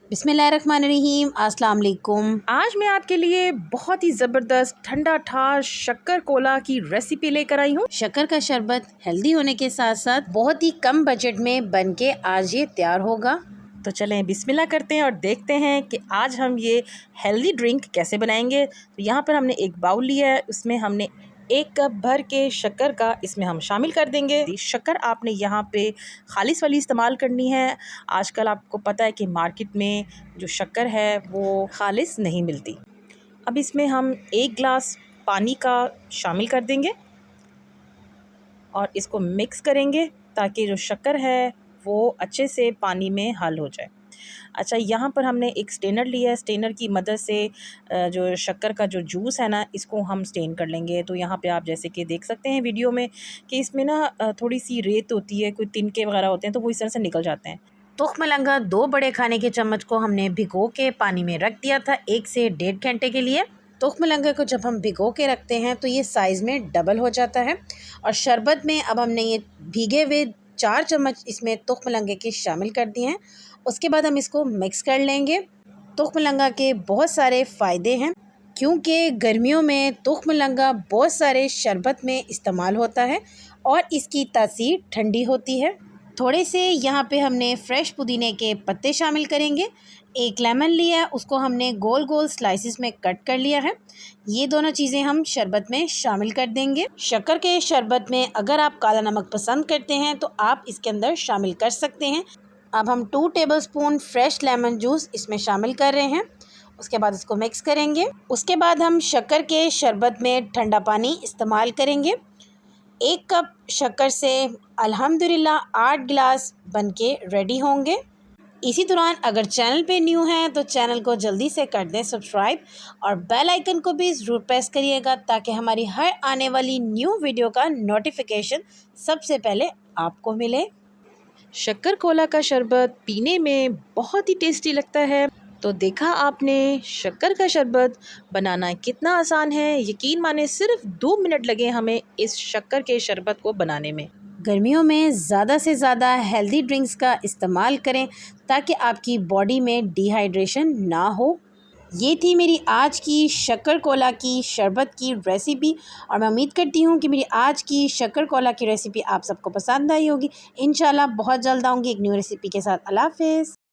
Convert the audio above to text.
बिस्मिल्लाहिर्रहमानिर्रहीम, अस्सलाम वालेकुम। आज मैं आपके लिए बहुत ही ज़बरदस्त ठंडा ठा शक्कर कोला की रेसिपी लेकर आई हूँ। शक्कर का शरबत हेल्दी होने के साथ साथ बहुत ही कम बजट में बन के आज ये तैयार होगा। तो चलें बिस्मिल्लाह करते हैं और देखते हैं कि आज हम ये हेल्दी ड्रिंक कैसे बनाएंगे। तो यहाँ पर हमने एक बाउल लिया है, उसमें हमने 1 कप भर के शक्कर का इसमें हम शामिल कर देंगे। शक्कर आपने यहाँ पे खालिस वाली इस्तेमाल करनी है। आजकल आपको पता है कि मार्केट में जो शक्कर है वो खालिस नहीं मिलती। अब इसमें हम 1 गिलास पानी का शामिल कर देंगे और इसको मिक्स करेंगे ताकि जो शक्कर है वो अच्छे से पानी में हल हो जाए। अच्छा, यहाँ पर हमने एक स्टेनर लिया है। स्टेनर की मदद से जो शक्कर का जो जूस है ना, इसको हम स्टेन कर लेंगे। तो यहाँ पे आप जैसे कि देख सकते हैं वीडियो में कि इसमें ना थोड़ी सी रेत होती है, कोई तिनके वगैरह होते हैं, तो वो इस तरह से निकल जाते हैं। तुख्म लंगा 2 बड़े खाने के चम्मच को हमने भिगो के पानी में रख दिया था 1 से 1.5 घंटे के लिए। तुख्म लंगा को जब हम भिगो के रखते हैं तो ये साइज़ में डबल हो जाता है। और शरबत में अब हमने ये भीगे हुए 4 चम्मच इसमें तुख्म लंगे के शामिल कर दिए हैं। उसके बाद हम इसको मिक्स कर लेंगे। तुख्म लंगा के बहुत सारे फ़ायदे हैं क्योंकि गर्मियों में तुख्म लंगा बहुत सारे शरबत में इस्तेमाल होता है और इसकी तासीर ठंडी होती है। थोड़े से यहाँ पे हमने फ्रेश पुदीने के पत्ते शामिल करेंगे। 1 लेमन लिया है, उसको हमने गोल गोल स्लाइसिस में कट कर लिया है। ये दोनों चीज़ें हम शरबत में शामिल कर देंगे। शक्कर के शरबत में अगर आप काला नमक पसंद करते हैं तो आप इसके अंदर शामिल कर सकते हैं। अब हम 2 टेबलस्पून फ्रेश लेमन जूस इसमें शामिल कर रहे हैं। उसके बाद इसको मिक्स करेंगे। उसके बाद हम शक्कर के शरबत में ठंडा पानी इस्तेमाल करेंगे। 1 कप शक्कर से अल्हम्दुलिल्लाह 8 गिलास बनके रेडी होंगे। इसी दौरान अगर चैनल पे न्यू हैं तो चैनल को जल्दी से कर दें सब्सक्राइब और बेल आइकन को भी ज़रूर प्रेस करिएगा ताकि हमारी हर आने वाली न्यू वीडियो का नोटिफिकेशन सबसे पहले आपको मिले। शक्कर कोला का शरबत पीने में बहुत ही टेस्टी लगता है। तो देखा आपने शक्कर का शरबत बनाना कितना आसान है। यकीन माने सिर्फ 2 मिनट लगे हमें इस शक्कर के शरबत को बनाने में। गर्मियों में ज़्यादा से ज़्यादा हेल्दी ड्रिंक्स का इस्तेमाल करें ताकि आपकी बॉडी में डिहाइड्रेशन ना हो। ये थी मेरी आज की शक्कर कोला की शरबत की रेसिपी और मैं उम्मीद करती हूँ कि मेरी आज की शक्कर कोला की रेसिपी आप सबको पसंद आई होगी। इंशाल्लाह बहुत जल्द आऊँगी एक न्यू रेसिपी के साथ। अल्लाह हाफ़िज़।